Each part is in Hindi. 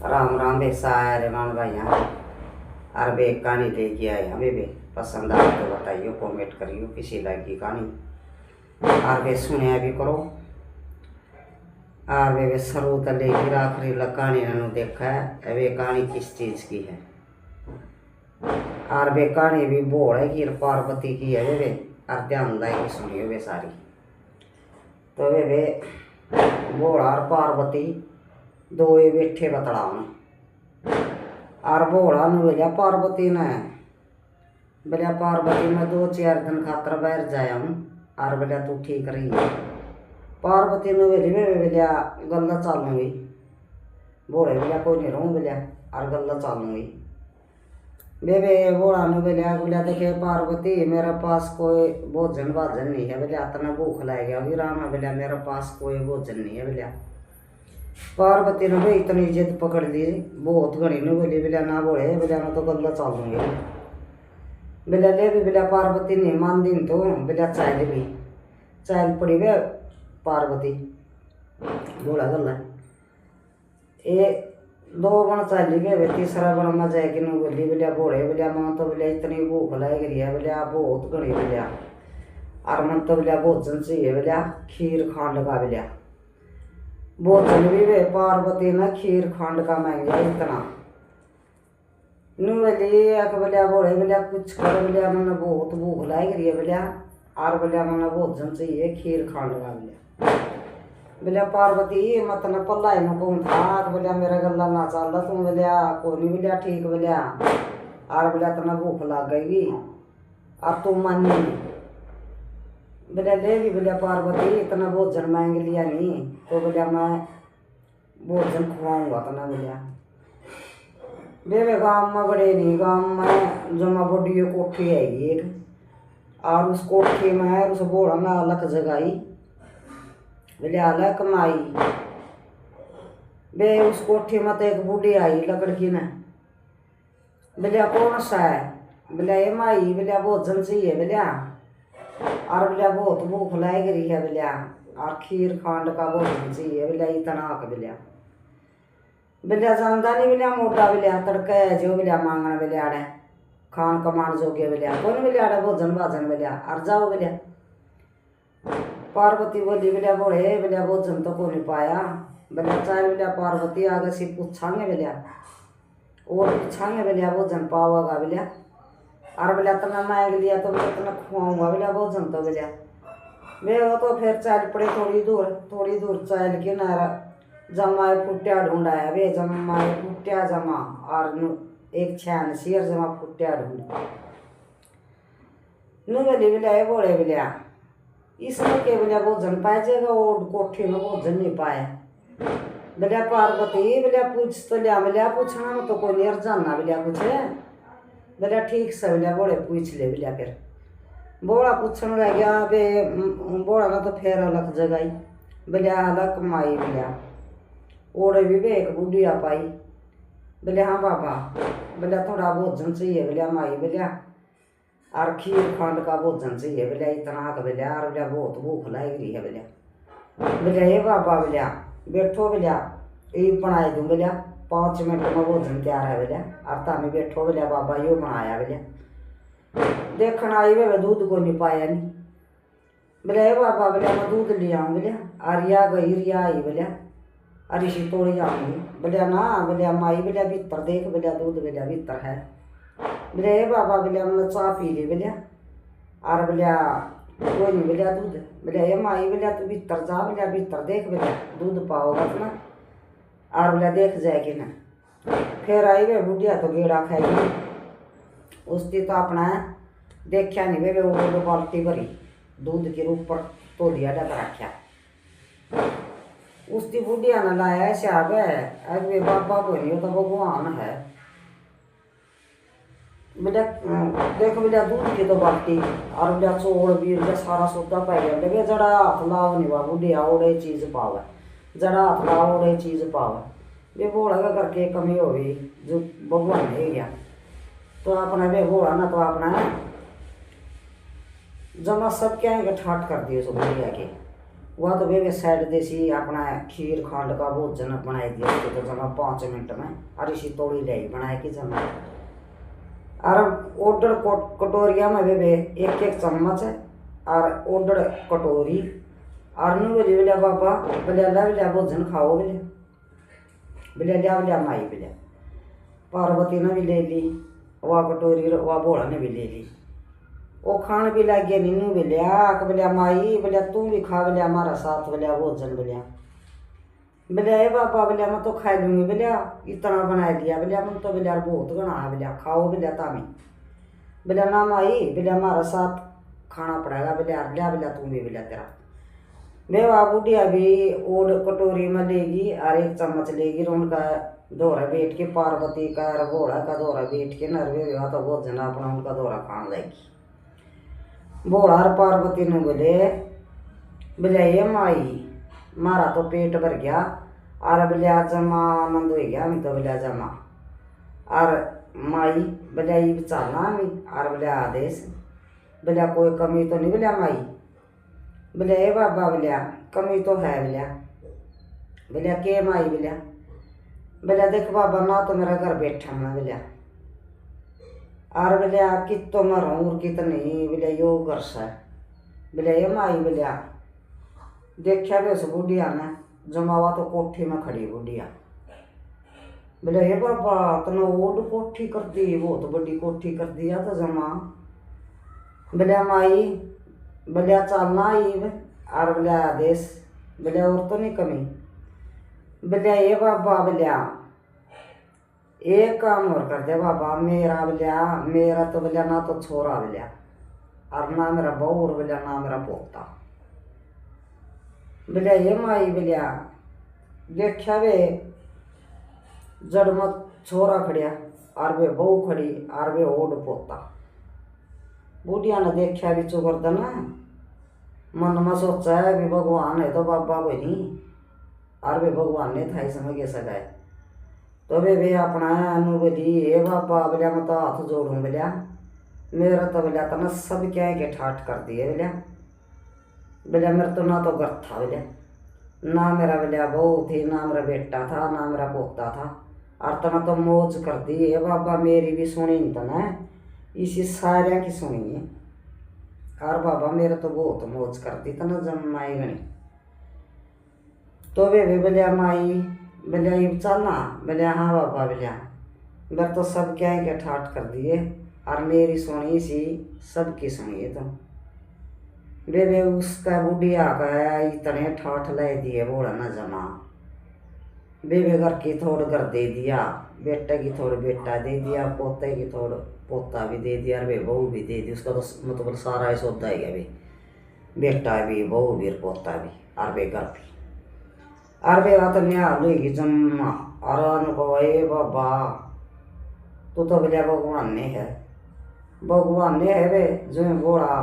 राम राम बे सारे मान भाइया। और बे कहानी लेके आए हमें बे पसंद आए तो बताइयो, कमेंट करियो किसी लगी कहानी। और बे सुने भी करो। और बे शुरू तो लेकर आखिरी कहानी ने देखा है वे कहानी किस चीज़ की है। और बे कहानी भी बोल है कि पार्वती की है वे और ध्यान लाइक सुनियो वे सारी। तो वे बोल और पार्वती दो ये बैठे बतलाओ और बोला बोलिया पार्वती ने बोलिया पार्वती मैं 2-4 दिन खातर बाहर जाया हूँ और बोलिया तू ठीक रही है। पार्वती ने बोलिया गल्ला चालूंगी। बोले बोलिया कोई नहीं रहूँ बोलिया और गल्ला चालूंगी। बे बोला बोलिया देखे पार्वती मेरे पास कोई भोजन भाजन नहीं है बोलिया, इतना भूख लग गया अभी राम बोलिया मेरे पास कोई भोजन नहीं है बोलिया। पार्वती ने भाई इतनी जिद पकड़ ली बहुत घनी ने बोली बोलिया ना बोले बोलिया मैं तो गल्ला चाल दूंगी बोलिया ले भी बोलिया। पार्वती नहीं मान दी तो बोलिया चाय भी चाय पड़ी वे पार्वती बोला गल्ला ये 2 बन चाली गए। तीसरा बन मजा है कि नहीं बोली बोलिया बोले बोलिया मां तो बोलिया इतनी भूख लग रही है बोलिया बहुत घनी बोलिया और मन तो बोलिया भोजन चाहिए बोलिया खीर खांड का बोलिया। भोजन भी वे पार्वती ने खीर खांड का महंगा इतना बोलिया बोले बोलिया कुछ कर बोलिया मैंने बहुत भूख लग रही है बोलिया और बोलिया मैंने भोजन चाहिए खीर खांड का बोलिया। बोलिया पार्वती मत न पल्ला इन कौन था बोलिया मेरा गला ना चल रहा तू बोलिया को नहीं बोलिया ठीक बोलिया और बोलिया तना भूख लग गई और तू मान नहीं बोलिया ले भी बोलिया पार्वती इतना भोजन मांग लिया नहीं तो बोलिया मैं भोजन खुआऊंगा तना बोलिया। बेबे गाँव में बड़े नहीं गाँव में जमा बड़ी कोठी आएगी एक और उस कोठी में उस बोड़ा में अलग जगाई बोलिया अलग कमाई। बे उस कोठी में तो एक बूढ़ी आई लकड़की ने बोलिया कौन सा है बोलिया ये माई बोलिया भोजन चाहिए बोलिया और बोलिया बहुत भूख लग रही है बोलिया और खीर खांड का भोजन चाहिए बोलिया इतना आक बोलिया। बोलिया जानता नहीं बोलिया मोटा बोलिया तड़का जो बोलिया मांगना बोलिया आड़े खान कमान जोगे बोलिया कौन बोलिया आड़े भोजन भाजन बोलिया और जाओ बोलिया। पार्वती बोली बोलिया बोले बोलिया भोजन तो को नहीं पाया बोलिया चाहे बोलिया पार्वती आगे से पूछांगे बोलिया और पूछांगे बोलिया भोजन पाओगा बोलिया और बोलिया तना मांग लिया तो मैं इतना खुआऊंगा बोलिया भोजन तो बोलिया। वे वो तो फिर चल पड़े थोड़ी दूर चल के नारा जमाए फुट्टिया ढूंढाया वे जमाए फुट्टिया जमा और एक छान शेर जमा फुट्टिया ढूंढ नु बोली बोलिया बोले बोलिया इसमें के बोलिया भोजन पाए जाएगा और कोठी में भोजन नहीं पाया। बोलिया पार्वती बोलिया पूछ तो लिया बोलिया पूछना में तो कोई नहीं जानना बोलिया कुछ बोलिया ठीक से बोलिया बोले पूछ ले बोलिया। फिर बोला पूछने लग गया बे बोला ना तो फिर अलग जगाई बोलिया अलग कमाई बोलिया ओढ़े भी बे एक बुढ़िया पाई बोलिया हाँ बाबा बोलिया थोड़ा भोजन चाहिए बोलिया माई बोलिया और खीर खांड का भोजन चाहिए बोलिया इतना का बोलिया और बोलिया बहुत भूख लग रही है बोलिया। बोलिया ये बाबा बोलिया बैठो बोलिया ये बनाए दूँ बोलिया 5 मिनट में भोजन तैयार है बोलिया और तामी बैठो बोलिया बाबा यो बनाया बोलिया। देखना आई वे दूध को नहीं पाया नहीं बोलिया ये बाबा बोलिया मैं दूध ले आऊँ बोलिया आरिया गई रिया आई बोलिया अरिशी तोड़ी आऊँगी बोलिया ना बोलिया माई बोलिया भीतर देख बोलिया दूध बोलिया भीतर है बोलिया ये बाबा बोलिया मैंने चाह पी ली बोलिया और बोलिया कोई नहीं बोलिया दूध बोलिया ये माई बोलिया तू भीतर जा बोलिया भीतर देख बोलिया दूध पाओगा तो ना और बोलिया देख जाएगी ना। फिर आई वे बुढ़िया तो गेड़ा खाएगी उसकी तो अपना देखा नहीं वे वो बाल्टी भरी दूध के ऊपर तो दिया डक रखा उसकी बुढ़िया ने लाया शाब है आज वे बाबा को नहीं तो भगवान है बेटा देख बेटा दूध की तो बाल्टी और बेटा चोड़ भी सारा सौदा पाई गया बेटा जड़ा हाथ लाओ नहीं बा बुढ़िया ओड़े चीज़ पावे जड़ा हाथ लाओ ओड़े चीज़ पावे वे बोला करके कमी हो गई जो भगवान है गया तो अपना वे बोला ना तो अपना जमा सब क्या है ठाट कर दिए उस बुढ़िया के वह तो वे साइड देसी अपना खीर खंड का भोजन बनाई दिया तो जमा 5 मिनट में, और इसी तोड़ी ले बनाए कि जमा। और ओडर कटोरिया में वे 1-1 चम्मच है, और ओडर कटोरी और नु बोलिया बाबा बोलिया ला भोजन खाओ बोलिया लिया माई बोलिया। पार्वती ने भी ले ली वह कटोरी, वह भोला ने भी ले ली। वो खान भी लग गया। नीनू बोलिया माई बोलिया तू भी खा बोलिया हमारा साथ बोलिया भोजन बोलिया ए बाबा बोलिया मैं तो खा लूँगी बोलिया, इतना बना दिया बोलिया मैं तो बोलिया बहुत गणा है बोलिया खाओ बोलिया तामी बोलिया ना माई बोलिया हमारा साथ खाना पड़ेगा बोलिया लिया बोलिया तू भी बोलिया तेरा। बेवा बुढ़िया भी ओड कटोरी में लेगी और 1 चम्मच लेगी, उनका दोहरा बैठ के पार्वती का घोड़ा का दोहरा बैठ के नरवे हुआ तो भोजन अपना उनका दोहरा खान लेगी। भोड़ा और पार्वती ने बोले ये माई मारा तो पेट भर गया और बोलिया जमा आनंद हो गया हम तो बोलिया जमा। और माई बोलिया ये चलना हमें और बोलिया आदेश बोलिया कोई कमी तो नहीं बोलिया माई बोलिया ए बाबा बोलिया कमी तो है बोलिया के माई बोलिया देख बाबा ना तो मेरा घर बैठा मैं बोलिया और बोलिया कित तो मरूँ और कित नहीं बोलिया यो घर सा बोलिया ये माई बोलिया देखा भी उस बुढ़िया ने जमावा तो कोठी में खड़ी बुढ़िया बोले हे बाबा तने ओड कोठी कर दी, बहुत बड़ी कोठी कर दिया तो जमा। बोलिया माई बोलिया चलना ईब और बोलिया आदेश बोलिया और तो नहीं कमी बोलिया ये बाबा बोलिया एक काम और कर दे बाबा मेरा बोलिया मेरा तो बोलिया ना तो छोरा बोलिया और ना मेरा बहू और बोलिया ना मेरा पोता बोलिया ये माई बोलिया देखा वे जड़ मत छोरा खड़िया और वे बहू खड़ी और वे ओड पोता। बुढ़िया ने देखा भी चुगरदन मन में सोचा है भी भगवान है तो बाबा कोई नहीं और वे भगवान ने थाई समझ के सगाए तो वे अपना अनु बोली हे बाबा बोलिया मैं तो हाथ जोड़ूँ बोलिया मेरा तो बोलिया तो ना सब क्या के ठाठ कर दिए बोलिया मेरा तो ना तो घर था बोलिया ना मेरा बोलिया बहू थी ना मेरा बेटा था ना मेरा पोता था और तना तो मौज कर दी है बाबा मेरी भी सुनी नहीं तो ना इसी सारे की सुनी है और बाबा मेरा तो बहुत मौज कर दी तना जमाई गणी। तो वे बोलिया माई बोलिया ये चलना बोलिया हाँ बाबा बोलिया मेरा तो सब क्या है क्या ठाठ कर दिए और मेरी सुनी सी सबकी सुनी है तो वे उसका बुढ़िया का इतने ठाठ ले दिए बोला न जमा। वे घर की थोड़ घर दे दिया, बेटे की थोड़ बेटा दे दिया, पोते की थोड़ पोता भी दे दिया और वे बहू भी दे दी। उसका तो मतलब सारा ही सौदा ही है भी बेटा भी बहू भी पोता भी और वे घर भी और वे बात निहाल हुई जम्मा और अनुभव ए बाबा तू तो बोलिया भगवान ने है वे जो बोड़ा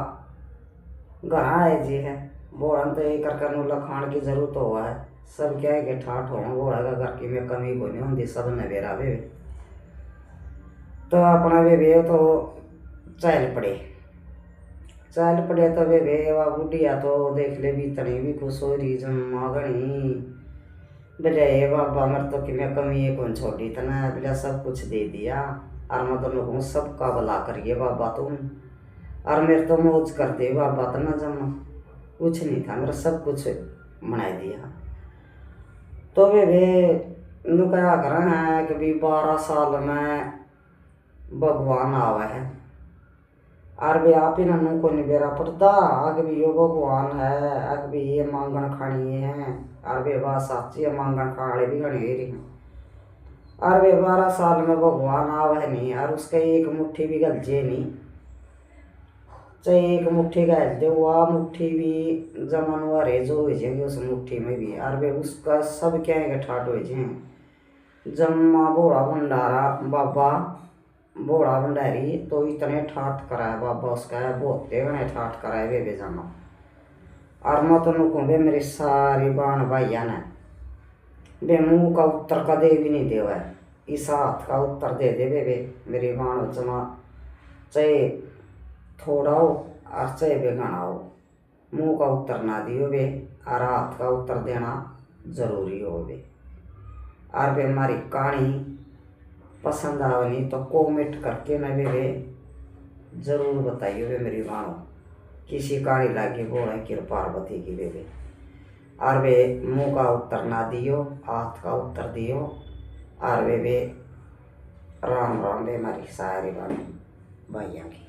घर आए जी है बोड़ा तो ये करके नुला खान की जरूरत हुआ है सब क्या है कि ठाठ हो बोड़ा का घर की में कमी को नहीं होती सब ने बेरा वे तो अपना वे तो चल पड़े तो वे वह बुढ़िया तो देख ले भी तनी भी खुश हो रही जम्मा गणी बोले हे बाबा मेरे तो कि मैं कमी है कौन छोटी तना बोला सब कुछ दे दिया और मैं तो लोगों सबका भला करिए बाबा तुम और मेरे तो मौज कर दे बाबा तो ना जमा कुछ नहीं था मेरा सब कुछ बना दिया। तो वे क्या कर रहे हैं कि भी 12 साल में भगवान आवा है और वे आप ही नू को नहीं बेरा पड़ता आगे भी यो भगवान है आगे भी ये मांगन खानी है और वे बात साची है मांगन खाने भी घनी रही हैं और वे 12 साल में भगवान आवा है नहीं और उसका एक मुट्ठी भी गलजे नहीं चाहे एक मुट्ठी गल दे वह मुट्ठी भी जमन वारे जो हो जाएंगे उस मुट्ठी में भी और वे उसका सब क्या है ठाट हो जाए जम्मा बोड़ा भंडारा बाबा बोड़ा भंडारी तो इतने ठाठ कराए बाबा उसका है बहुत घने ठाठ कराए वे जमा और मैं तो नुकूँ वे मेरी सारी बाण भाइया ने वे मुँह का उत्तर का दे भी नहीं देवा है इस हाथ का उत्तर दे वे मेरी बाण जमा चाहे थोड़ा हो और चाहे बेगाना हो मुँह का उत्तर ना दियो वे और हाथ का उत्तर देना जरूरी हो बे। और वे हमारी कहानी पसंद आवनी तो कमेंट करके न वे जरूर बताइए वे मेरी मानो किसी कहानी लागी वो है कि पार्वती की वे। और वे मुँह का उत्तर ना दियो, हाथ का उत्तर दियो। और वे राम राम वे हमारी सारी बात भैया की।